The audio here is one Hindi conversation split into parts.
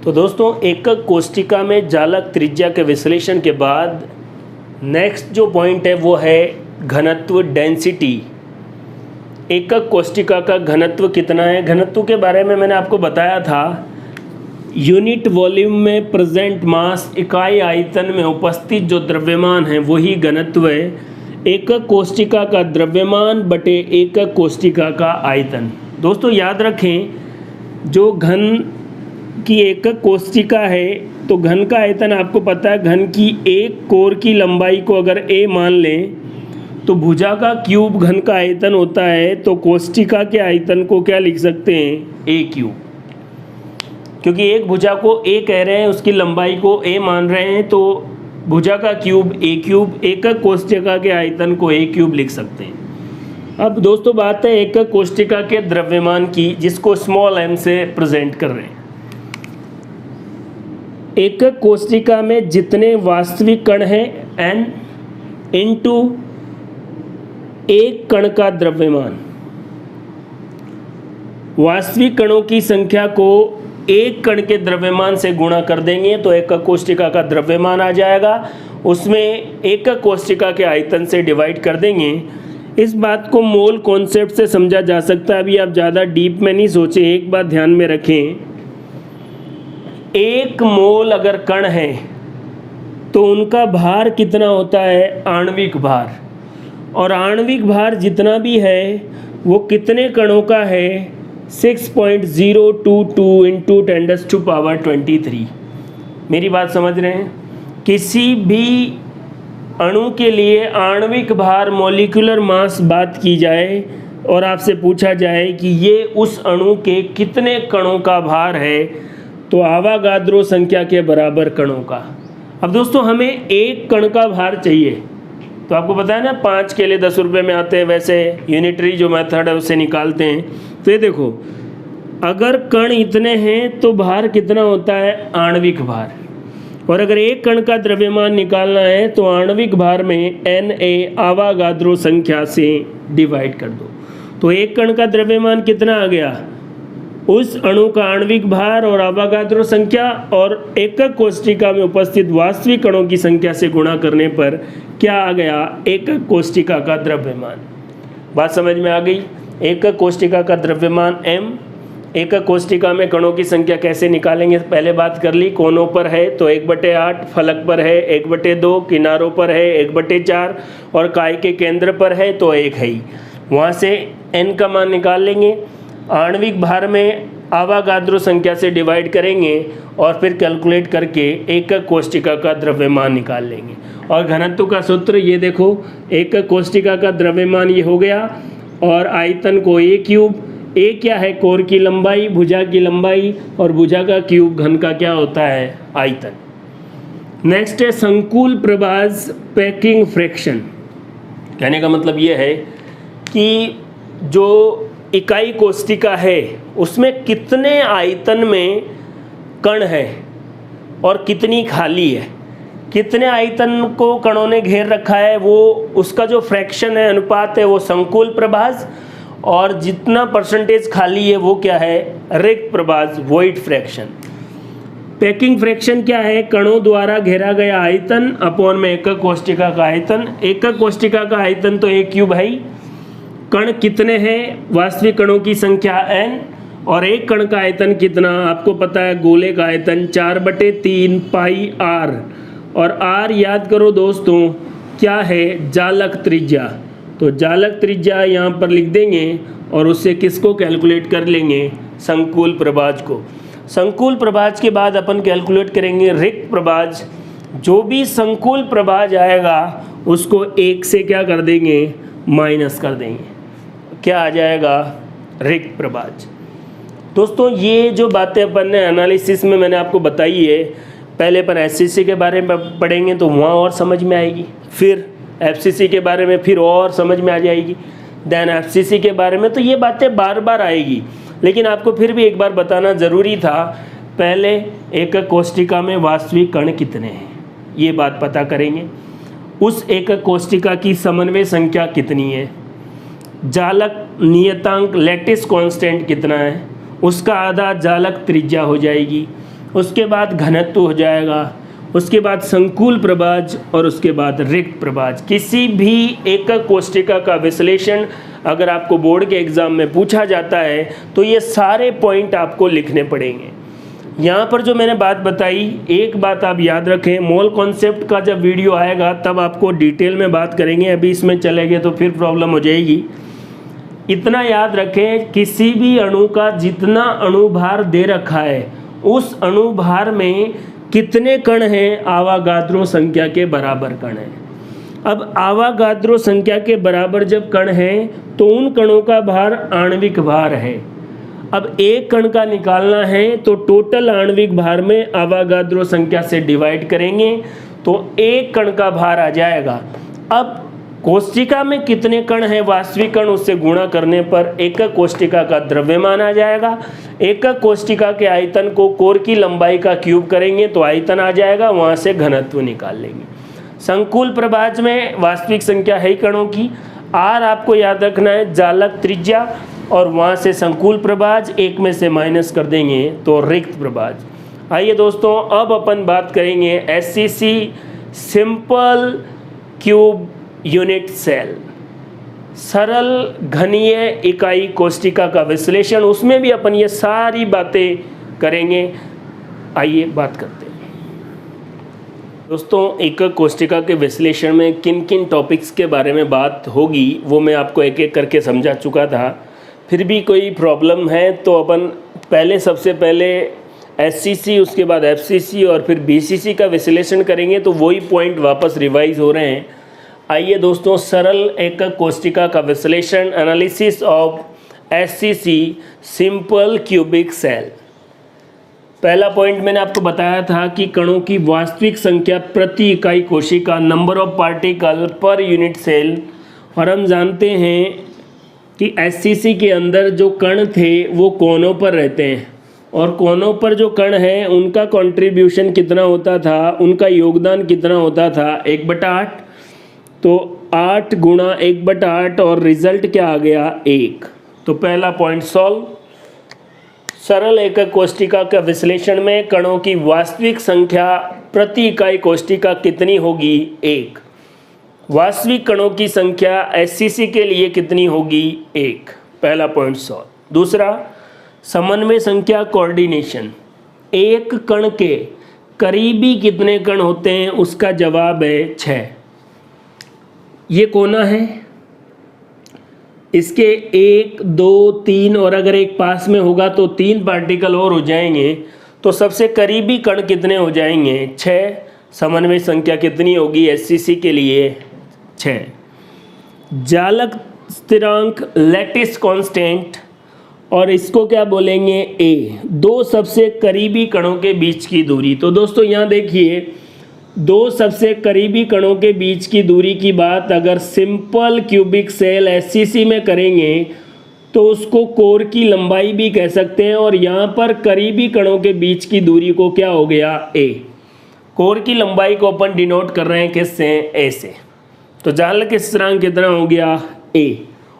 तो दोस्तों एकक कोष्टिका में जालक त्रिज्या के विश्लेषण के बाद नेक्स्ट जो पॉइंट है वो है घनत्व डेंसिटी। एकक कोष्टिका का घनत्व कितना है? घनत्व के बारे में मैंने आपको बताया था, यूनिट वॉल्यूम में प्रेजेंट मास, इकाई आयतन में उपस्थित जो द्रव्यमान है वही घनत्व है। एकक कोष्टिका का द्रव्यमान बटे एकक कोष्टिका का आयतन। दोस्तों याद रखें, जो घन की एकक कोष्टिका है तो घन का आयतन आपको पता है, घन की एक कोर की लंबाई को अगर a मान लें तो भुजा का क्यूब घन का आयतन होता है, तो कोष्टिका के आयतन को क्या लिख सकते हैं? a cube. क्योंकि एक भुजा को a कह रहे हैं, उसकी लंबाई को a मान रहे हैं, तो भुजा का क्यूब a क्यूब, एकक कोष्टिका के आयतन को a क्यूब लिख सकते हैं। अब दोस्तों बात है एकक कोष्टिका के द्रव्यमान की, जिसको स्मॉल m से प्रेजेंट कर रहे हैं। एकक कोष्टिका में जितने वास्तविक कण हैं n इंटू एक कण का द्रव्यमान, वास्तविक कणों की संख्या को एक कण के द्रव्यमान से गुणा कर देंगे तो एकक कोष्टिका का द्रव्यमान आ जाएगा, उसमें एकक कोष्टिका के आयतन से डिवाइड कर देंगे। इस बात को मोल कॉन्सेप्ट से समझा जा सकता है। अभी आप ज़्यादा डीप में नहीं सोचें, एक बात ध्यान में रखें, एक मोल अगर कण है तो उनका भार कितना होता है? आणविक भार। और आणविक भार जितना भी है वो कितने कणों का है? 6.022 इंटू 10⁻23। मेरी बात समझ रहे हैं? किसी भी अणु के लिए आणविक भार, मॉलिक्यूलर मास बात की जाए और आपसे पूछा जाए कि ये उस अणु के कितने कणों का भार है, तो आवागाद्रो संख्या के बराबर कणों का। अब दोस्तों हमें एक कण का भार चाहिए, तो आपको पता है ना 5 केले 10 रुपये में आते हैं, वैसे यूनिटरी जो मेथड है उससे निकालते हैं। तो ये देखो, अगर कण इतने हैं तो भार कितना होता है? आणविक भार। और अगर एक कण का द्रव्यमान निकालना है तो आणविक भार में Na आवागाद्रो संख्या से डिवाइड कर दो। तो एक कण का द्रव्यमान कितना आ गया? उस अणु का आणविक भार और आवागाद्रो संख्या और एकक कोष्टिका में उपस्थित वास्तविक कणों की संख्या से गुणा करने पर क्या आ गया? एकक कोष्टिका का द्रव्यमान। बात समझ में आ गई? एकक कोष्टिका का द्रव्यमान m। एकक कोष्टिका में कणों की संख्या कैसे निकालेंगे पहले बात कर ली। कोनों पर है तो 1/8, फलक पर है 1/2, किनारों पर है 1/4 और काय के केंद्र पर है तो 1 है ही। वहाँ से n का मान निकाल लेंगे, आणविक भार में आवागाद्रो संख्या से डिवाइड करेंगे और फिर कैलकुलेट करके एकक कोष्टिका का द्रव्यमान निकाल लेंगे। और घनत्व का सूत्र ये देखो, एकक कोष्टिका का द्रव्यमान ये हो गया और आयतन को a क्यूब। a क्या है? कोर की लंबाई, भुजा की लंबाई, और भुजा का क्यूब घन का क्या होता है? आयतन। नेक्स्ट है संकुल प्रभाज पैकिंग फ्रैक्शन। कहने का मतलब ये है कि जो इकाई कोष्टिका है उसमें कितने आयतन में कण है और कितनी खाली है, कितने आयतन को कणों ने घेर रखा है, वो उसका जो फ्रैक्शन है, अनुपात है, वो संकुल प्रभाज, और जितना परसेंटेज खाली है वो क्या है? रिक्त प्रभाज, वॉइड फ्रैक्शन। पैकिंग फ्रैक्शन क्या है? कणों द्वारा घेरा गया आयतन अपॉन में एकक कोष्टिका का आयतन। एकक कोष्टिका का आयतन तो a क्यूब है ही। कण कितने हैं? वास्तविक कणों की संख्या n, और एक कण का आयतन कितना? आपको पता है गोले का आयतन 4/3 पाई r। और r याद करो दोस्तों क्या है? जालक त्रिज्या। तो जालक त्रिज्या यहाँ पर लिख देंगे और उससे किसको कैलकुलेट कर लेंगे? संकुल प्रभाज को। संकुल प्रभाज के बाद अपन कैलकुलेट करेंगे रिक्त प्रभाज। जो भी संकुल प्रभाज आएगा उसको 1 से क्या कर देंगे? माइनस कर देंगे। क्या आ जाएगा? रिक्त प्रभाज। दोस्तों ये जो बातें अपन ने एनालिसिस में मैंने आपको बताई है, पहले अपन एससीसी के बारे में पढ़ेंगे तो वहाँ और समझ में आएगी, फिर एफसीसी के बारे में फिर और समझ में आ जाएगी, देन एफसीसी के बारे में। तो ये बातें बार बार आएगी, लेकिन आपको फिर भी एक बार बताना ज़रूरी था। पहले एकक कोष्टिका में वास्तविक कण कितने हैं ये बात पता करेंगे। उस एकक कोष्टिका की समन्वय संख्या कितनी है, जालक नियतांक लैटिस कांस्टेंट कितना है, उसका आधा जालक त्रिज्या हो जाएगी, उसके बाद घनत्व हो जाएगा, उसके बाद संकुल प्रभाज और उसके बाद रिक्त प्रभाज। किसी भी एकक कोष्टिका का विश्लेषण अगर आपको बोर्ड के एग्जाम में पूछा जाता है तो ये सारे पॉइंट आपको लिखने पड़ेंगे। यहाँ पर जो मैंने बात बताई, एक बात आप याद रखें, मोल कॉन्सेप्ट का जब वीडियो आएगा तब आपको डिटेल में बात करेंगे, अभी इसमें चले गए तो फिर प्रॉब्लम हो जाएगी। इतना याद रखें, किसी भी अणु का जितना अणुभार दे रखा है उस अणुभार में कितने कण हैं, आवागाद्रो संख्या के बराबर कण हैं। अब आवागाद्रो संख्या के बराबर जब कण हैं तो उन कणों का भार आणविक भार है। अब एक कण का निकालना है तो टोटल आणविक भार में आवागाद्रो संख्या से डिवाइड करेंगे तो एक कण का भार आ जाएगा। अब कोष्टिका में कितने कण हैं वास्तविक कण, उससे गुणा करने पर एकक कोष्टिका का द्रव्यमान आ जाएगा। एकक कोष्टिका के आयतन को कोर की लंबाई का क्यूब करेंगे तो आयतन आ जाएगा, वहाँ से घनत्व निकाल लेंगे। संकुल प्रभाज में वास्तविक संख्या है कणों की, आर आपको याद रखना है जालक त्रिज्या, और वहाँ से संकुल प्रभाज एक में से माइनस कर देंगे तो रिक्त प्रभाज। आइए दोस्तों, अब अपन बात करेंगे SCC simple cube unit cell, सरल घनीय इकाई कोष्टिका का विश्लेषण, उसमें भी अपन ये सारी बातें करेंगे। आइए बात करते हैं दोस्तों, एकक कोष्टिका के विश्लेषण में किन किन टॉपिक्स के बारे में बात होगी वो मैं आपको एक एक करके समझा चुका था। फिर भी कोई प्रॉब्लम है तो अपन पहले सबसे पहले एससीसी, उसके बाद एफसीसी और फिर बीसीसी का विश्लेषण करेंगे, तो वही पॉइंट वापस रिवाइज हो रहे हैं। आइए दोस्तों, सरल एकक कोष्टिका का विश्लेषण, analysis of SCC simple cubic cell. पहला पॉइंट मैंने आपको बताया था कि कणों की वास्तविक संख्या प्रति इकाई कोशिका, number of particle per unit cell. और हम जानते हैं कि एससीसी के अंदर जो कण थे वो कोनों पर रहते हैं, और कोनों पर जो कण हैं उनका कंट्रीब्यूशन कितना होता था, उनका योगदान कितना होता था, 1/8। तो 8 गुणा 1/8 और रिजल्ट क्या आ गया, 1। तो पहला पॉइंट सॉल्व। सरल एकक कोष्टिका का विश्लेषण में कणों की वास्तविक संख्या प्रति इकाई कोष्टिका कितनी होगी, 1। वास्तविक कणों की संख्या एससीसी के लिए कितनी होगी, 1। पहला पॉइंट सॉल्व। दूसरा, समन्वय संख्या कोऑर्डिनेशन, एक कण के करीबी कितने कण होते हैं, उसका जवाब है 6। ये कोना है, इसके 1, 2, 3 और अगर एक पास में होगा तो 3 पार्टिकल और हो जाएंगे, तो सबसे करीबी कण कितने हो जाएंगे, 6। समन्वय संख्या कितनी होगी एससीसी के लिए, 6। जालक स्थिरांक लैटिस कांस्टेंट, और इसको क्या बोलेंगे, ए, दो सबसे करीबी कणों के बीच की दूरी। तो दोस्तों यहाँ देखिए, दो सबसे करीबी कणों के बीच की दूरी की बात अगर सिंपल क्यूबिक सेल एससीसी में करेंगे तो उसको कोर की लंबाई भी कह सकते हैं, और यहाँ पर करीबी कणों के बीच की दूरी को क्या हो गया, ए। कोर की लंबाई को अपन डिनोट कर रहे हैं किससे, ए से। तो जालक स्थिरांक कितना हो गया, ए,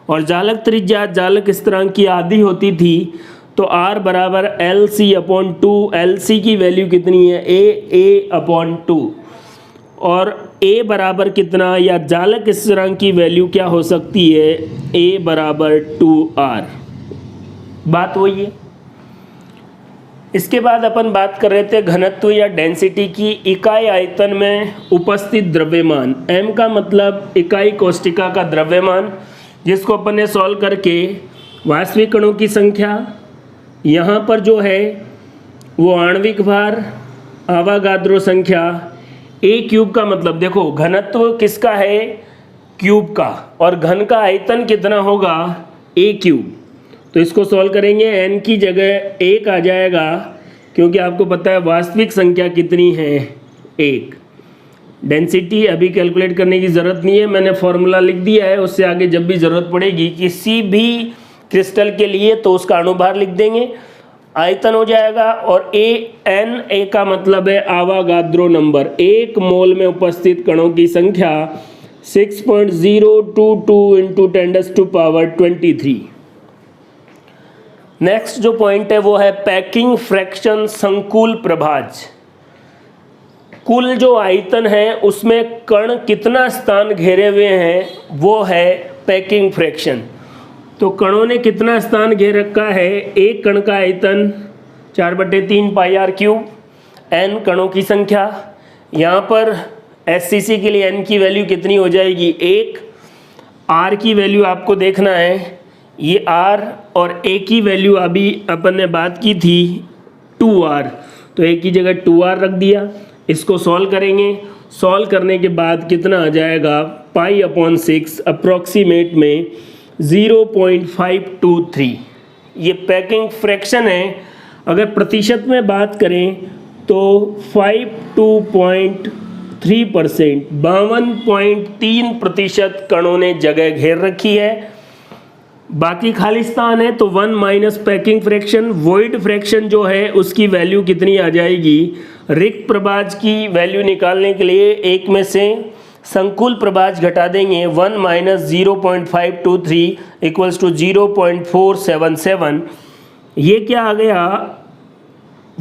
और जालक त्रिज्या जालक स्थिरांक की आधी होती थी, तो R बराबर LC/2। LC की वैल्यू कितनी है, A/2, और A बराबर कितना, या जालक स्थिरांक की वैल्यू क्या हो सकती है, A बराबर 2R। बात वही है। इसके बाद अपन बात कर रहे थे घनत्व या डेंसिटी की, इकाई आयतन में उपस्थित द्रव्यमान। M का मतलब इकाई कोष्टिका का द्रव्यमान, जिसको अपन ने सॉल्व करके वास्तविक कणों की संख्या, यहाँ पर जो है वो आणविक भार, आवागाद्रो संख्या, ए क्यूब का मतलब देखो घनत्व किसका है, क्यूब का, और घन का आयतन कितना होगा, ए क्यूब। तो इसको सॉल्व करेंगे, एन की जगह 1 आ जाएगा, क्योंकि आपको पता है वास्तविक संख्या कितनी है, 1। डेंसिटी अभी कैलकुलेट करने की ज़रूरत नहीं है, मैंने फॉर्मूला लिख दिया है, उससे आगे जब भी ज़रूरत पड़ेगी किसी भी क्रिस्टल के लिए तो उसका अणुभार लिख देंगे, आयतन हो जाएगा। और ए का मतलब है आवागाद्रो नंबर, 1 मोल में उपस्थित कणों की संख्या 6.022 × 10⁻23। नेक्स्ट जो पॉइंट है वो है पैकिंग फ्रैक्शन संकुल प्रभाज। कुल जो आयतन है उसमें कण कितना स्थान घेरे हुए हैं वो है पैकिंग फ्रैक्शन। तो कणों ने कितना स्थान घेर रखा है, एक कण का आयतन 4/3 पाई आर क्यूब, n कणों की संख्या। यहाँ पर SCC के लिए n की वैल्यू कितनी हो जाएगी 1, r की वैल्यू आपको देखना है ये r, और a की वैल्यू अभी अपन ने बात की थी 2r, तो a की जगह 2r रख दिया। इसको सॉल्व करेंगे, सॉल्व करने के बाद कितना आ जाएगा पाई/6 अप्रॉक्सीमेट में 0.523। ये पैकिंग फ्रैक्शन है। अगर प्रतिशत में बात करें तो 52.3%, 52.3% कणों ने जगह घेर रखी है। बाकी खाली स्थान है तो 1 minus packing fraction, void fraction जो है उसकी वैल्यू कितनी आ जाएगी। रिक्त प्रभाज की वैल्यू निकालने के लिए एक में से संकुल प्रभाज घटा देंगे, 1 माइनस 0.523 इक्वल्स टू 0.477। ये क्या आ गया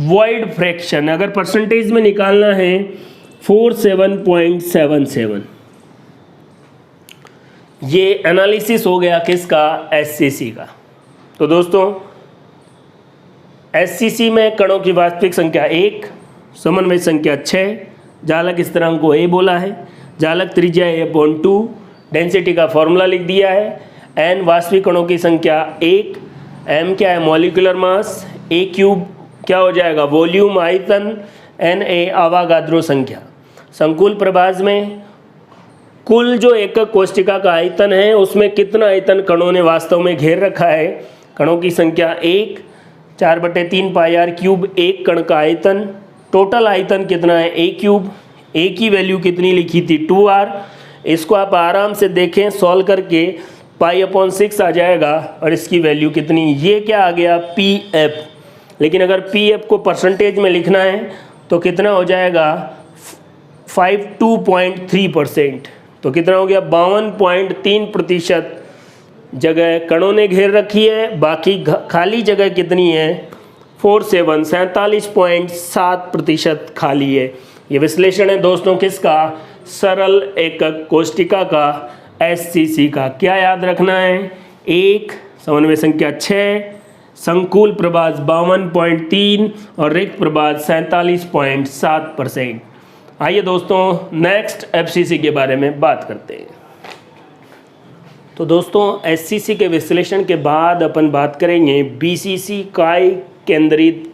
वॉइड फ्रैक्शन। अगर परसेंटेज में निकालना है 47.77। ये एनालिसिस हो गया किसका, SCC का। तो दोस्तों SCC में कणों की वास्तविक संख्या 1, समन्वय संख्या 6, जालक स्थिरांक को A बोला है, जालक त्रिज्या A/2, डेंसिटी का फॉर्मूला लिख दिया है, n वास्तविक कणों की संख्या 1, m क्या है मॉलिक्यूलर मास, A क्यूब क्या हो जाएगा वॉल्यूम आयतन, Na आवागाद्रो संख्या। संकुल प्रभाज में कुल जो एकक कोशिका का आयतन है उसमें कितना आयतन कणों ने वास्तव में घेर रखा है। कणों की संख्या 1, 4/3 पाई आर क्यूब, एक कण का आयतन। टोटल आयतन कितना है A क्यूब, A की वैल्यू कितनी लिखी थी 2r। इसको आप आराम से देखें सॉल्व करके पाई/6 आ जाएगा, और इसकी वैल्यू कितनी, ये क्या आ गया PF। लेकिन अगर PF को परसेंटेज में लिखना है तो कितना हो जाएगा 52.3%। तो कितना हो गया 52.3% जगह कणों ने घेर रखी है, बाकी खाली जगह कितनी है 47.7% खाली है। ये विश्लेषण है दोस्तों किसका, सरल एकक कोशिका का SCC का। क्या याद रखना है, 1 समन्वय संख्या 6, संकुल प्रभाज 52.3 और रिक्त प्रभाज 47.7%। आइए दोस्तों नेक्स्ट FCC के बारे में बात करते हैं। तो दोस्तों SCC के विश्लेषण के बाद अपन बात करेंगे BCC काय केंद्रित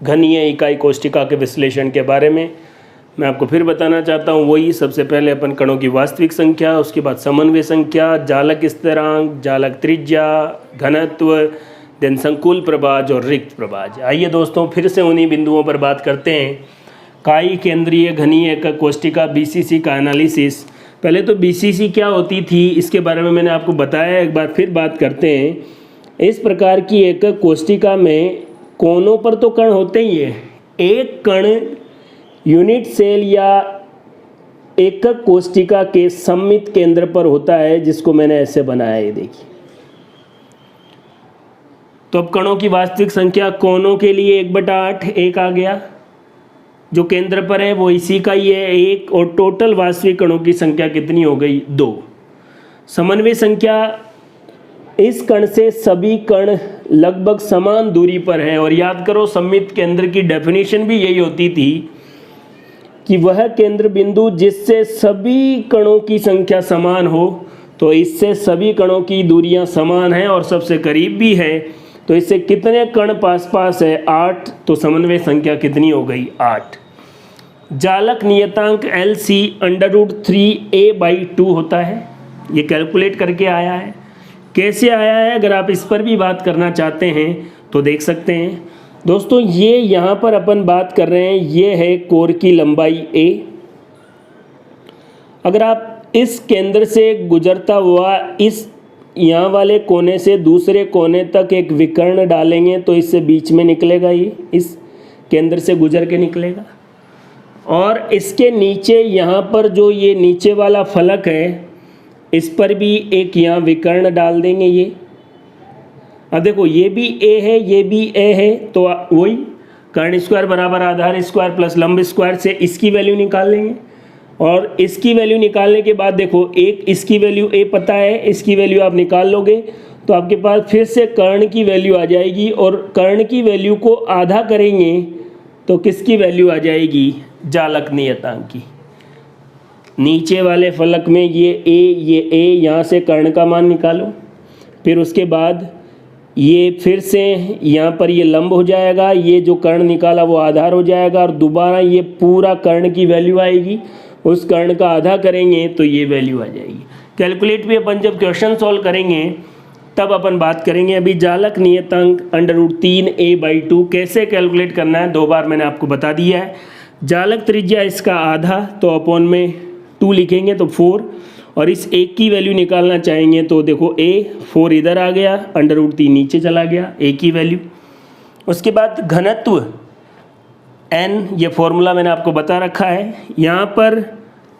घनीय इकाई कोशिका के विश्लेषण के बारे में। मैं आपको फिर बताना चाहता हूँ वही, सबसे पहले अपन कणों की वास्तविक संख्या, उसके बाद समन्वय संख्या, जालक स्थिरांक, जालक त्रिज्या, घनत्व, देन संकुल प्रभाज और रिक्त प्रभाज। आइए दोस्तों फिर से उन्हीं बिंदुओं पर बात करते हैं। काई केंद्रीय घनीय एकक कोशिका BCC का एनालिसिस। पहले तो BCC क्या होती थी इसके बारे में मैंने आपको बताया, एक बार फिर बात करते हैं। इस प्रकार की एकक कोशिका में कोनों पर तो कण होते ही है, एक कण यूनिट सेल या एकक कोशिका के सममित केंद्र पर होता है, जिसको मैंने ऐसे बनाया है, ये देखिए। तो अब कणों की वास्तविक संख्या कोनों के लिए 1/8 1 आ गया, जो केंद्र पर है वो इसी का ही है 1, और टोटल वास्तविक कणों की संख्या कितनी हो गई 2। समन्वय संख्या, इस कण से सभी कण लगभग समान दूरी पर है, और याद करो सममित केंद्र की डेफिनेशन भी यही होती थी कि वह केंद्र बिंदु जिससे सभी कणों की संख्या समान हो। तो इससे सभी कणों की दूरियां समान हैं और सबसे करीब भी है, तो इससे कितने कण पास पास है 8, तो समन्वय संख्या कितनी हो गई 8। जालक नियतांक LC √3a/2 होता है, ये कैलकुलेट करके आया है। कैसे आया है अगर आप इस पर भी बात करना चाहते हैं तो देख सकते हैं दोस्तों। ये यहाँ पर अपन बात कर रहे हैं, ये है कोर की लंबाई A। अगर आप इस केंद्र से गुजरता हुआ इस यहाँ वाले कोने से दूसरे कोने तक एक विकर्ण डालेंगे तो इससे बीच में निकलेगा, ये इस केंद्र से गुजर के निकलेगा। और इसके नीचे यहाँ पर जो ये नीचे वाला फलक है, इस पर भी एक यहाँ विकर्ण डाल देंगे ये। अब देखो ये भी ए है, ये भी ए है, तो वही कर्ण स्क्वायर बराबर आधार स्क्वायर प्लस लंब स्क्वायर से इसकी वैल्यू निकाल लेंगे। और इसकी वैल्यू निकालने के बाद देखो एक इसकी वैल्यू ए पता है, इसकी वैल्यू आप निकाल लोगे तो आपके पास फिर से कर्ण की वैल्यू आ जाएगी, और कर्ण की वैल्यू को आधा करेंगे तो किसकी वैल्यू आ जाएगी, जालक नियतांक की। नीचे वाले फलक में ये ए, यहाँ से कर्ण का मान निकालो, फिर उसके बाद ये फिर से यहाँ पर ये लंब हो जाएगा, ये जो कर्ण निकाला वो आधार हो जाएगा, और दोबारा ये पूरा कर्ण की वैल्यू आएगी, उस कर्ण का आधा करेंगे तो ये वैल्यू आ जाएगी। कैलकुलेट भी अपन जब क्वेश्चन सॉल्व करेंगे तब अपन बात करेंगे। अभी जालक नियतांक √3a/2 कैसे कैलकुलेट करना है 2 बार मैंने आपको बता दिया है। जालक त्रिज्या इसका आधा, तो अपॉन में 2 लिखेंगे तो 4, और इस एक की वैल्यू निकालना चाहेंगे तो देखो a 4 इधर आ गया, √3 नीचे चला गया, a की वैल्यू। उसके बाद घनत्व n, ये फॉर्मूला मैंने आपको बता रखा है। यहाँ पर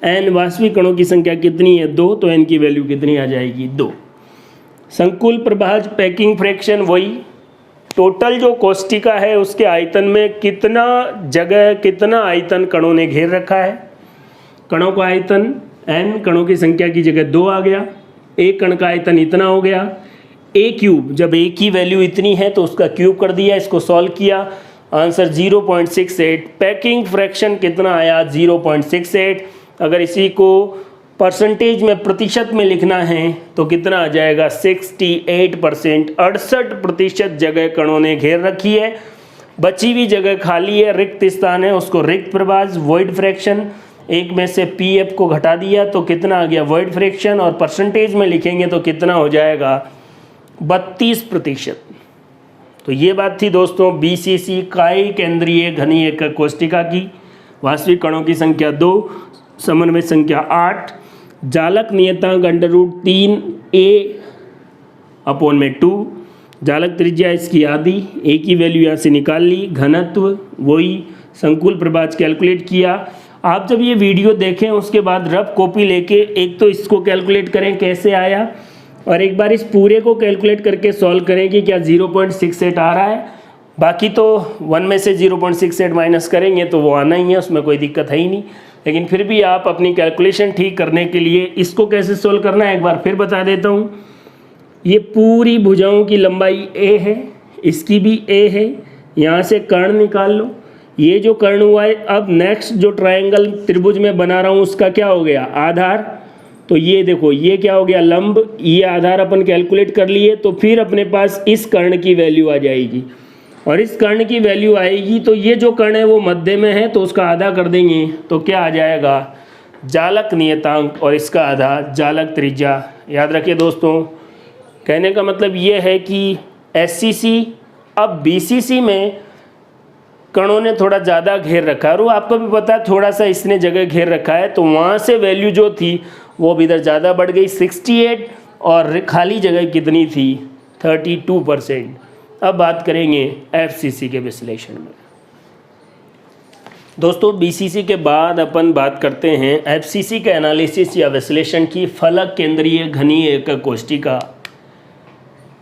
n वास्तविक कणों की संख्या कितनी है, 2, तो n की वैल्यू कितनी आ जाएगी, 2। संकुल प्रभाज पैकिंग फ्रैक्शन वही, टोटल जो कोष्टिका है उसके आयतन में कितना जगह, कितना आयतन कणों ने घेर रखा है। कणों का आयतन n, कणों की संख्या की जगह 2 आ गया, एक कण का आयतन इतना हो गया, a³, जब a की वैल्यू इतनी है तो उसका क्यूब कर दिया, इसको सॉल्व किया, आंसर 0.68। पैकिंग फ्रैक्शन कितना आया, 0.68। अगर इसी को परसेंटेज में, प्रतिशत में लिखना है तो कितना आ जाएगा, 68%। 68% जगह कणों ने घेर रखी है, बची हुई जगह खाली है, रिक्त स्थान है, उसको रिक्त प्रभाज वॉइड फ्रैक्शन, एक में से पीएफ को घटा दिया तो कितना आ गया, वॉइड फ्रैक्शन, और परसेंटेज में लिखेंगे तो कितना हो जाएगा, 32%। तो ये बात थी दोस्तों बीसीसी इकाई केंद्रीय घनीय एकक कोष्टिका की। वास्तविक कणों की संख्या 2, समन्वय संख्या 8, जालक नियतांक √3a/2, जालक त्रिज्या इसकी आधी, a की वैल्यू यहाँ से निकाल ली, घनत्व वही, संकुल प्रभाज कैलकुलेट किया। आप जब ये वीडियो देखें उसके बाद रफ कॉपी लेके एक तो इसको कैलकुलेट करें कैसे आया, और एक बार इस पूरे को कैलकुलेट करके सॉल्व करें कि क्या 0.68 आ रहा है। बाकी तो 1 में से 0.68 माइनस करेंगे तो वो आना ही है, उसमें कोई दिक्कत है ही नहीं। लेकिन फिर भी आप अपनी कैलकुलेशन ठीक करने के लिए इसको कैसे सोल्व करना है एक बार फिर बता देता हूँ। ये पूरी भुजाओं की लंबाई a है, इसकी भी a है, यहाँ से कर्ण निकाल लो, ये जो कर्ण हुआ है। अब नेक्स्ट जो ट्रायंगल त्रिभुज में बना रहा हूँ उसका क्या हो गया, आधार, तो ये देखो ये क्या हो गया, लंब, ये आधार अपन कैलकुलेट कर लिए। तो फिर अपने पास इस कर्ण की वैल्यू आ जाएगी, और इस कर्ण की वैल्यू आएगी तो ये जो कर्ण है वो मध्य में है तो उसका आधा कर देंगे तो क्या आ जाएगा, जालक नियतांक, और इसका आधा जालक त्रिज्या। याद रखिए दोस्तों, कहने का मतलब ये है कि एससीसी अब बीसीसी में कणों ने थोड़ा ज़्यादा घेर रखा है, और वो आपको भी पता है थोड़ा सा इसने जगह घेर रखा है, तो वहाँ से वैल्यू जो थी वो भी इधर ज़्यादा बढ़ गई 68, और खाली जगह कितनी थी 32%। अब बात करेंगे एफसीसी के विश्लेषण में। दोस्तों बीसीसी के बाद अपन बात करते हैं एफसीसी के एनालिसिस या विश्लेषण की। फलक केंद्रीय घनीय एकक कोष्टिका,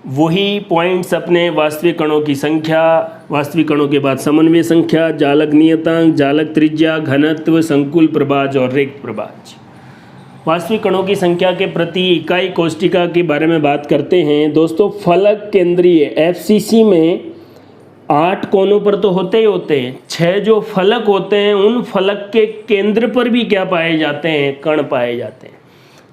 वही पॉइंट्स अपने वास्तविक कणों की संख्या, वास्तविक कणों के बाद समन्वय संख्या, जालक नियतांक, जालक त्रिज्या, घनत्व, संकुल प्रभाज और रिक्त प्रभाज। वास्तविक कणों की संख्या के प्रति इकाई कोष्टिका के बारे में बात करते हैं। दोस्तों फलक केंद्रीय एफसीसी में 8 कोनों पर तो होते ही होते हैं, 6 जो फलक होते हैं उन फलक के केंद्र पर भी क्या पाए जाते हैं, कण पाए जाते हैं।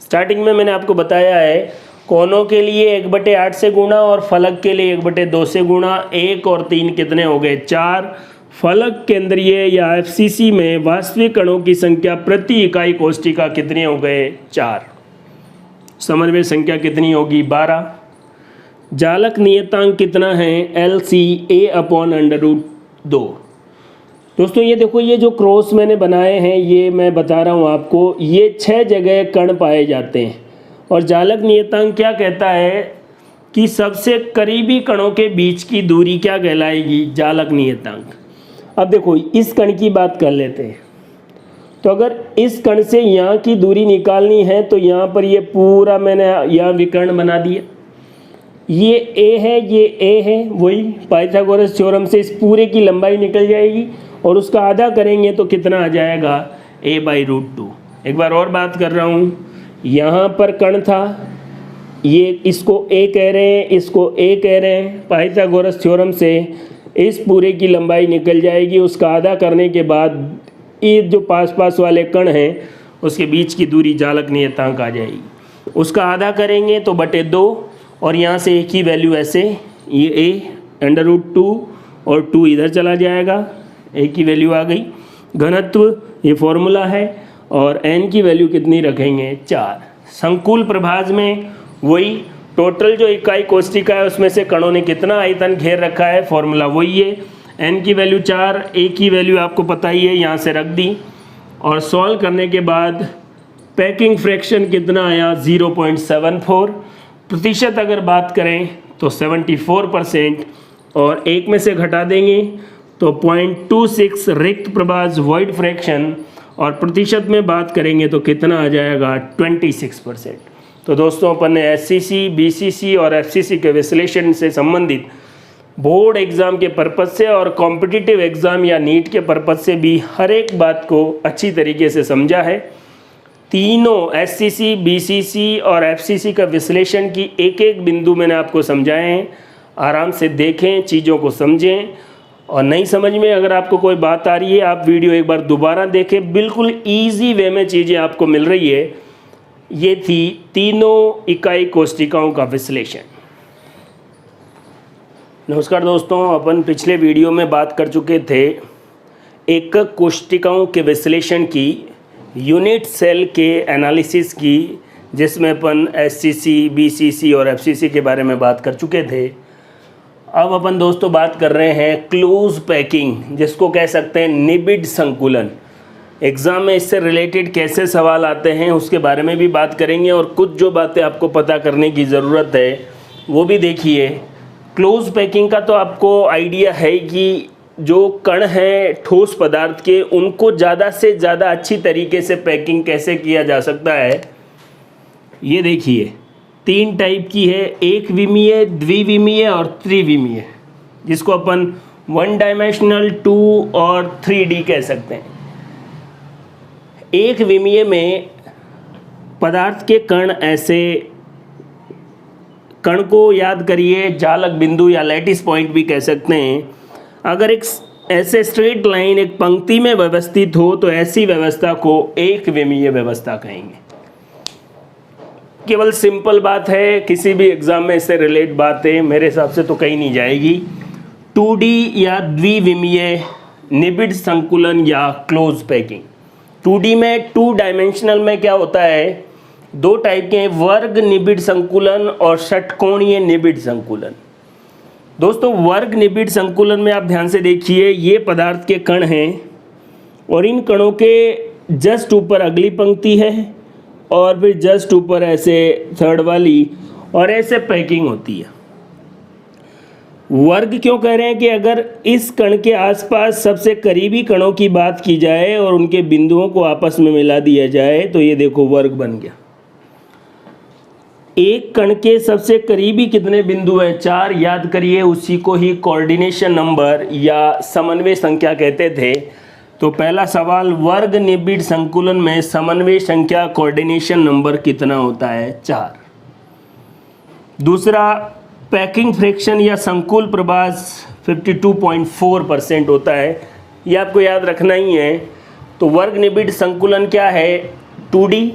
स्टार्टिंग में मैंने आपको बताया है कोनों के लिए 1/8 से गुणा और फलक के लिए 1/2 से गुणा, 1 और 3 कितने हो गए, 4। फलक केंद्रीय या एफसीसी में वास्तविक कणों की संख्या प्रति इकाई कोष्टिका कितने हो गए, 4। समन्वय संख्या कितनी होगी, 12। जालक नियतांक कितना है, LCA/√2। दोस्तों ये देखो, ये जो क्रॉस मैंने बनाए हैं ये मैं बता रहा हूँ आपको, ये 6 जगह कण पाए जाते हैं। और जालक नियतांक क्या कहता है कि सबसे करीबी कणों के बीच की दूरी क्या कहलाएगी, जालक नियतांक। अब देखो इस कण की बात कर लेते हैं, तो अगर इस कण से यहाँ की दूरी निकालनी है तो यहाँ पर ये पूरा मैंने यहाँ विकर्ण बना दिया, ये ए है, ये ए है, वही पाइथागोरस थ्योरम से इस पूरे की लंबाई निकल जाएगी और उसका आधा करेंगे तो कितना आ जाएगा a/√2। एक बार और बात कर रहा हूँ, यहाँ पर कण था, ये इसको a कह रहे हैं, इसको a कह रहे हैं, पाइथागोरस थ्योरम से इस पूरे की लंबाई निकल जाएगी, उसका आधा करने के बाद ये जो पास पास वाले कण हैं उसके बीच की दूरी जालक नियतांक आ जाएगी, उसका आधा करेंगे तो बटे 2 और यहाँ से एक ही वैल्यू ऐसे, ये a/√2 और 2 इधर चला जाएगा, एक ही वैल्यू आ गई। घनत्व ये फॉर्मूला है और n की वैल्यू कितनी रखेंगे 4। संकुल प्रभाज में वही टोटल जो इकाई कोष्टिका है उसमें से कणों ने कितना आयतन घेर रखा है, फॉर्मूला वही है, n की वैल्यू 4, a की वैल्यू आपको पता ही है, यहाँ से रख दी और सॉल्व करने के बाद पैकिंग फ्रैक्शन कितना आया 0.74, प्रतिशत अगर बात करें तो 74% और एक में से घटा देंगे तो 0.26 रिक्त प्रभाज वॉइड फ्रैक्शन और प्रतिशत में बात करेंगे तो कितना आ जाएगा 26%। तो दोस्तों अपन ने SCC, BCC और FCC के विश्लेषण से संबंधित बोर्ड एग्ज़ाम के पर्पज़ से और कॉम्पिटिटिव एग्ज़ाम या नीट के पर्पज़ से भी हर एक बात को अच्छी तरीके से समझा है। तीनों SCC, BCC और FCC का विश्लेषण की एक एक बिंदु मैंने आपको समझाए हैं, आराम से देखें, चीज़ों को समझें और नहीं समझ में अगर आपको कोई बात आ रही है आप वीडियो एक बार दोबारा देखें, बिल्कुल ईजी वे में चीज़ें आपको मिल रही है। ये थी तीनों इकाई कोष्टिकाओं का विश्लेषण। नमस्कार दोस्तों, अपन पिछले वीडियो में बात कर चुके थे एकक कोष्टिकाओं के विश्लेषण की, यूनिट सेल के एनालिसिस की, जिसमें अपन SCC, BCC और FCC के बारे में बात कर चुके थे। अब अपन दोस्तों बात कर रहे हैं क्लोज पैकिंग, जिसको कह सकते हैं निबिड संकुलन। एग्ज़ाम में इससे रिलेटेड कैसे सवाल आते हैं उसके बारे में भी बात करेंगे और कुछ जो बातें आपको पता करने की ज़रूरत है वो भी देखिए। क्लोज पैकिंग का तो आपको आइडिया है कि जो कण हैं ठोस पदार्थ के, उनको ज़्यादा से ज़्यादा अच्छी तरीके से पैकिंग कैसे किया जा सकता है। ये देखिए 3 टाइप की है, एक विमीय, द्विविमीय और त्रिविमीय, जिसको अपन 1 डायमेंशनल, 2 और 3D कह सकते हैं। एक विमीय में पदार्थ के कण ऐसे, कण को याद करिए जालक बिंदु या लैटिस पॉइंट भी कह सकते हैं। अगर एक ऐसे स्ट्रेट लाइन एक पंक्ति में व्यवस्थित हो तो ऐसी व्यवस्था को एक विमीय व्यवस्था कहेंगे। केवल सिंपल बात है, किसी भी एग्जाम में इससे रिलेट बातें मेरे हिसाब से तो कहीं नहीं जाएगी। 2D या द्विविमीय निबिड संकुलन या क्लोज पैकिंग। 2D में 2 डायमेंशनल में क्या होता है, 2 टाइप के हैं, वर्ग निबिड संकुलन और षटकोणीय निबिड संकुलन। दोस्तों वर्ग निबिड संकुलन में आप ध्यान से देखिए, ये पदार्थ के कण हैं और इन कणों के जस्ट ऊपर अगली पंक्ति है और फिर जस्ट ऊपर ऐसे थर्ड वाली और ऐसे पैकिंग होती है। वर्ग क्यों कह रहे हैं कि अगर इस कण के आसपास सबसे करीबी कणों की बात की जाए और उनके बिंदुओं को आपस में मिला दिया जाए तो ये देखो वर्ग बन गया। एक कण के सबसे करीबी कितने बिंदु हैं, 4, याद करिए, उसी को ही कोऑर्डिनेशन नंबर या समन्वय संख्या कहते थे। तो पहला सवाल, वर्ग निबिड संकुलन में समन्वय संख्या कोऑर्डिनेशन नंबर कितना होता है, 4। दूसरा, पैकिंग फ्रैक्शन या संकुल प्रभाज 52.4% होता है, ये आपको याद रखना ही है। तो वर्ग निबिड संकुलन क्या है, 2D,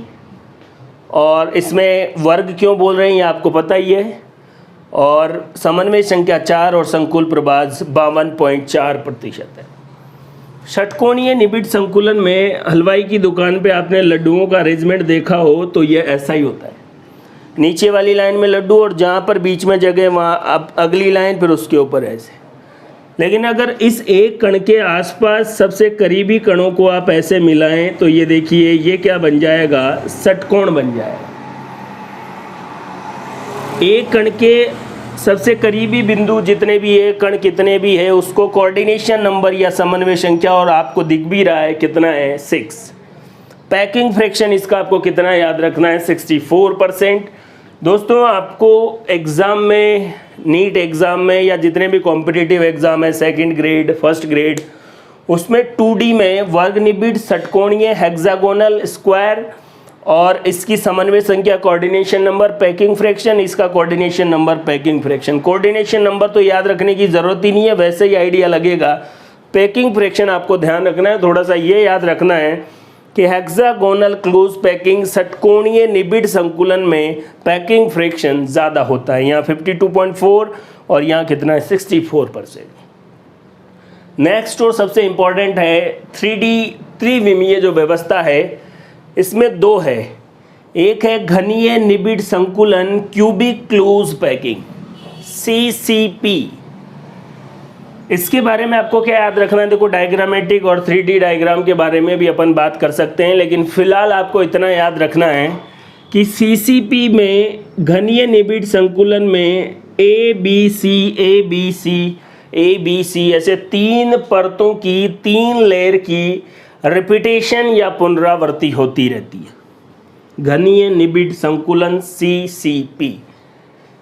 और इसमें वर्ग क्यों बोल रहे हैं ये आपको पता ही है। और समन्वय संख्या 4 और संकुल प्रभाज 52.4% है। षटकोणीय निबिड संकुलन में हलवाई की दुकान पे आपने लड्डुओं का अरेंजमेंट देखा हो तो ये ऐसा ही होता है, नीचे वाली लाइन में लड्डू और जहाँ पर बीच में जगह वहाँ अब अगली लाइन, फिर उसके ऊपर ऐसे। लेकिन अगर इस एक कण के आसपास सबसे करीबी कणों को आप ऐसे मिलाएं तो ये देखिए ये क्या बन जाएगा, षटकोण बन जाएगा। एक कण के सबसे करीबी बिंदु जितने भी है, कण कितने भी है, उसको कोऑर्डिनेशन नंबर या समन्वय संख्या, और आपको दिख भी रहा है कितना है, 6। पैकिंग फ्रैक्शन इसका आपको कितना याद रखना है, 64%। दोस्तों आपको एग्ज़ाम में, नीट एग्ज़ाम में या जितने भी कॉम्पिटिटिव एग्ज़ाम है, सेकंड ग्रेड, फर्स्ट ग्रेड, उसमें 2D में वर्गनिबिड, षटकोणीय, हेक्सागोनल, स्क्वायर और इसकी समन्वय संख्या, कोऑर्डिनेशन नंबर, पैकिंग फ्रैक्शन, इसका coordination number, packing fraction. Coordination number तो याद रखने की ज़रूरत ही नहीं है, वैसे ही आइडिया लगेगा। पैकिंग फ्रैक्शन आपको ध्यान रखना है, थोड़ा सा ये याद रखना है कि हेक्सागोनल क्लोज पैकिंग, षटकोणीय निबिड संकुलन में पैकिंग फ्रैक्शन ज़्यादा होता है। यहाँ 52.4 और यहाँ कितना है 64%। नेक्स्ट और सबसे इम्पॉर्टेंट है 3D त्रिविमीय जो व्यवस्था है, इसमें दो है। एक है घनीय निबिड संकुलन क्यूबिक क्लोज पैकिंग, CCP। इसके बारे में आपको क्या याद रखना है, देखो डायग्रामेटिक और 3D डायग्राम के बारे में भी अपन बात कर सकते हैं, लेकिन फिलहाल आपको इतना याद रखना है कि CCP में घनीय निबिड संकुलन में ABC ऐसे 3 परतों की, 3 लेयर की रिपीटेशन या पुनरावृत्ति होती रहती है। घनीय निबिड संकुलन CCP,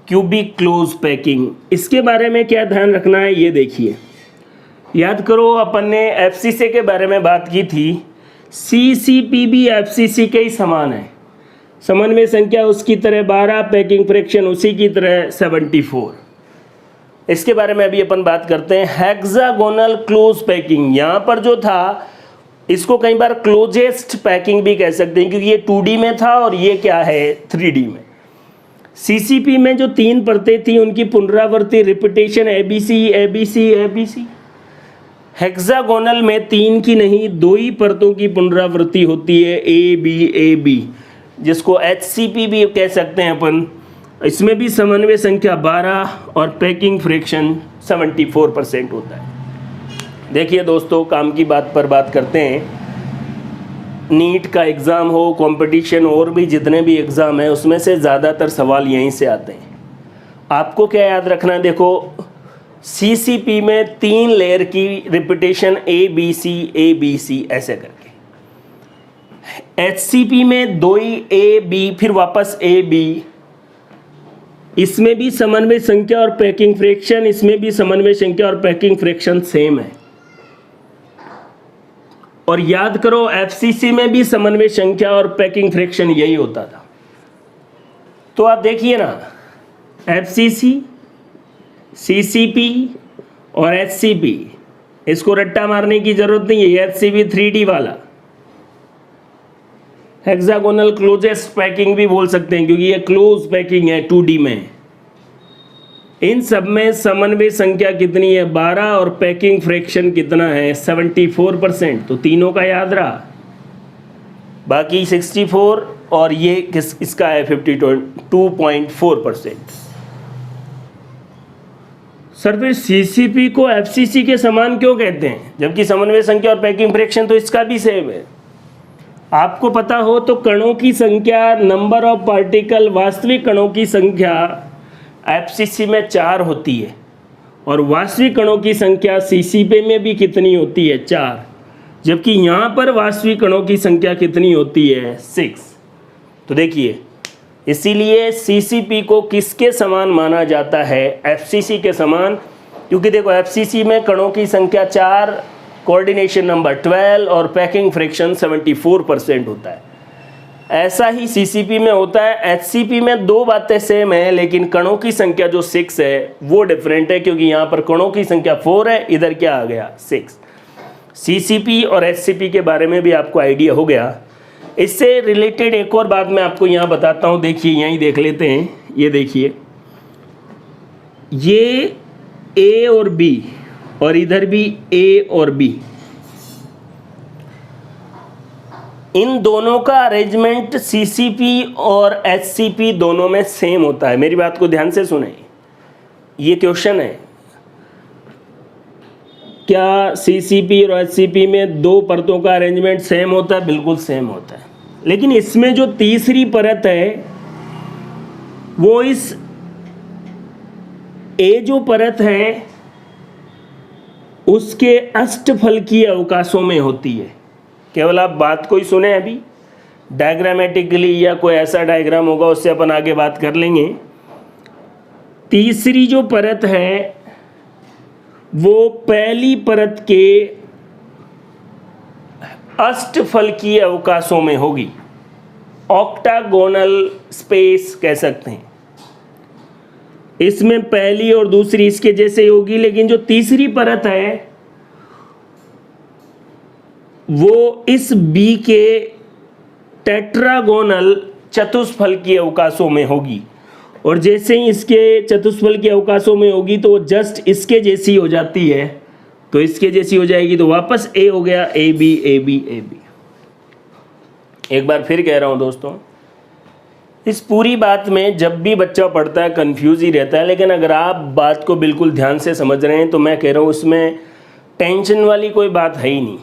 क्यूबिक क्लोज पैकिंग। इसके बारे में क्या ध्यान रखना है ये देखिए, याद करो अपन ने FCC के बारे में बात की थी। CCP भी FCC के ही समान है, समन्वय संख्या उसकी तरह 12, पैकिंग फ्रैक्शन उसी की तरह 74। इसके बारे में अभी अपन बात करते हैं। हेक्सागोनल क्लोज पैकिंग, यहाँ पर जो था इसको कई बार क्लोजेस्ट पैकिंग भी कह सकते हैं, क्योंकि ये 2D में था और ये क्या है 3D में। CCP में जो 3 परतें थी उनकी पुनरावृत्ति, रिपीटेशन ABC। हेक्सागोनल में 3 की नहीं 2 ही परतों की पुनरावृत्ति होती है, AB, जिसको HCP भी कह सकते हैं अपन। इसमें भी समन्वय संख्या 12 और पैकिंग फ्रैक्शन 74% होता है। देखिए दोस्तों, काम की बात पर बात करते हैं। नीट का एग्ज़ाम हो, कंपटीशन और भी जितने भी एग्ज़ाम है, उसमें से ज़्यादातर सवाल यहीं से आते हैं। आपको क्या याद रखना है, देखो CCP में 3 लेयर की रिपीटेशन ABC ऐसे करके, HCP में 2 ही AB फिर वापस AB। इसमें भी समन्वय संख्या और पैकिंग फ्रैक्शन, इसमें भी समन्वय संख्या और पैकिंग फ्रैक्शन सेम है। और याद करो FCC में भी समन्वय संख्या और पैकिंग फ्रैक्शन यही होता था। तो आप देखिए ना, FCC, CCP और HCP, इसको रट्टा मारने की जरूरत नहीं है। HCP 3D वाला, हेक्सागोनल क्लोजेस्ट पैकिंग भी बोल सकते हैं, क्योंकि ये क्लोज पैकिंग है 2D में। इन सब में समन्वय संख्या कितनी है 12 और पैकिंग फ्रैक्शन कितना है 74%। तो तीनों का याद रहा, बाकी 64 और ये इसका है 52.4%। सर फिर CCP को FCC के समान क्यों कहते हैं, जबकि समन्वय संख्या और पैकिंग फ्रैक्शन तो इसका भी सेम है। आपको पता हो तो कणों की संख्या, नंबर ऑफ पार्टिकल, वास्तविक कणों की संख्या FCC में 4 होती है, और वास्तविक कणों की संख्या CCP में भी कितनी होती है 4, जबकि यहाँ पर वास्तविक कणों की संख्या कितनी होती है 6। तो देखिए, इसीलिए CCP को किसके समान माना जाता है, FCC के समान, क्योंकि देखो FCC में कणों की संख्या 4, कोऑर्डिनेशन नंबर 12 और पैकिंग फ्रैक्शन 74% होता है। ऐसा ही CCP में होता है। HCP में 2 बातें सेम है, लेकिन कणों की संख्या जो 6 है वो डिफरेंट है, क्योंकि यहाँ पर कणों की संख्या 4 है, इधर क्या आ गया 6। CCP और HCP के बारे में भी आपको आइडिया हो गया। इससे रिलेटेड एक और बात मैं आपको यहाँ बताता हूँ, देखिए यहीं देख लेते हैं। ये देखिए, ये A और B और इधर भी A और B, इन दोनों का अरेंजमेंट CCP और HCP दोनों में सेम होता है। मेरी बात को ध्यान से सुने, ये क्वेश्चन है, क्या CCP और HCP में 2 परतों का अरेंजमेंट सेम होता है? बिल्कुल सेम होता है, लेकिन इसमें जो तीसरी परत है वो इस A जो परत है उसके अष्टफलकीय अवकाशों में होती है। केवल आप बात को ही सुने अभी, डायग्रामेटिकली या कोई ऐसा डायग्राम होगा उससे अपन आगे बात कर लेंगे। तीसरी जो परत है वो पहली परत के अष्टफलकीय अवकाशों में होगी, ऑक्टागोनल स्पेस कह सकते हैं। इसमें पहली और दूसरी इसके जैसे होगी, लेकिन जो तीसरी परत है वो इस बी के टेट्रागोनल चतुष्फलकीय अवकाशों में होगी। और जैसे ही इसके चतुष्फलकीय अवकाशों में होगी तो वो जस्ट इसके जैसी हो जाती है, तो इसके जैसी हो जाएगी तो वापस ए हो गया, A B A B A B. एक बार फिर कह रहा हूं दोस्तों, इस पूरी बात में जब भी बच्चा पढ़ता है कंफ्यूज ही रहता है, लेकिन अगर आप बात को बिल्कुल ध्यान से समझ रहे हैं तो मैं कह रहा हूँ उसमें टेंशन वाली कोई बात है ही नहीं।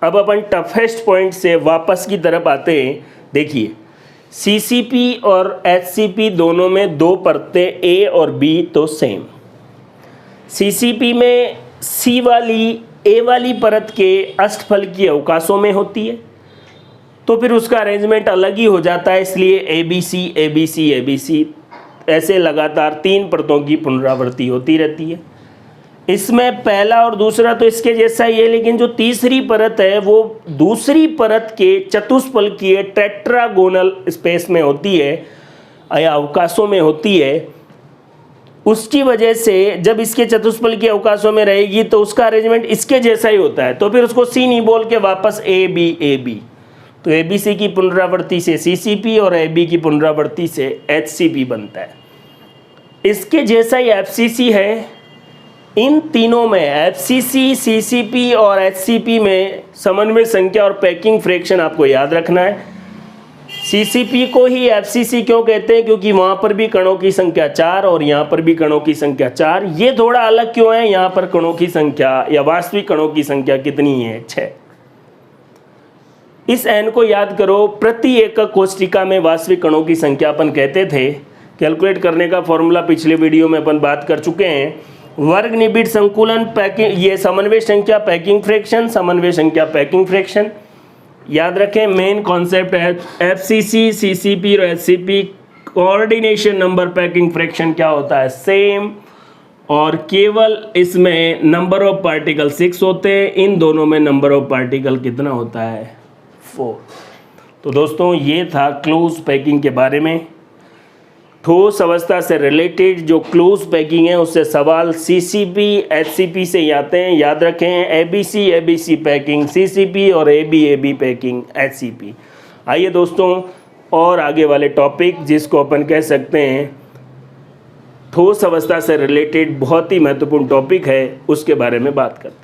अब अपन टफेस्ट पॉइंट से वापस की तरफ आते हैं। देखिए, सीसीपी और एचसीपी दोनों में दो परतें ए और बी तो सेम। सीसीपी में सी वाली ए वाली परत के अष्टफलकीय अवकाशों में होती है, तो फिर उसका अरेंजमेंट अलग ही हो जाता है। इसलिए A B C A B C A B C ऐसे लगातार 3 परतों की पुनरावृत्ति होती रहती है। इसमें पहला और दूसरा तो इसके जैसा ही है, लेकिन जो तीसरी परत है वो दूसरी परत के चतुष्फलकीय टेट्रागोनल स्पेस में होती है या अवकाशों में होती है। उसकी वजह से जब इसके चतुष्फलकीय अवकाशों में रहेगी तो उसका अरेंजमेंट इसके जैसा ही होता है, तो फिर उसको सी नहीं बोल के वापस ए बी। तो ए बी सी की पुनरावृत्ति से सी सी पी और ए बी की पुनरावृत्ति से एच सी पी बनता है। इसके जैसा ही एफ सी सी है। इन तीनों में F C C, C C P और एच सी पी में समन्वय संख्या और पैकिंग फ्रैक्शन आपको याद रखना है। सी सी पी को ही एफ सी सी क्यों कहते हैं? क्योंकि वहाँ पर भी कणों की संख्या 4 और यहाँ पर भी कणों की संख्या 4। ये थोड़ा अलग क्यों है? यहाँ पर कणों की संख्या या वास्तविक कणों की संख्या कितनी है? 6। इस n को याद करो, प्रति एकक कोशिका में वास्तविक कणों की संख्या अपन कहते थे। कैलकुलेट करने का फॉर्मूला पिछले वीडियो में अपन बात कर चुके हैं। वर्ग निबिड़ संकुलन पैकिंग, ये समन्वय संख्या पैकिंग फ्रैक्शन, समन्वय संख्या पैकिंग फ्रैक्शन याद रखें। मेन कॉन्सेप्ट है F C C, C C P और H C P. Coordination number packing fraction क्या होता है? सेम। और केवल इसमें नंबर ऑफ पार्टिकल 6 होते हैं, इन दोनों में नंबर ऑफ पार्टिकल कितना होता है? 4। तो दोस्तों ये था क्लोज पैकिंग के बारे में। ठोस अवस्था से रिलेटेड जो क्लोज पैकिंग है उससे सवाल सीसीपी एचसीपी से आते हैं, याद रखें। एबीसी पैकिंग सीसीपी और एबी पैकिंग एचसीपी। आइए दोस्तों, और आगे वाले टॉपिक जिसको अपन कह सकते हैं ठोस अवस्था से रिलेटेड बहुत ही महत्वपूर्ण टॉपिक है, उसके बारे में बात करते हैं।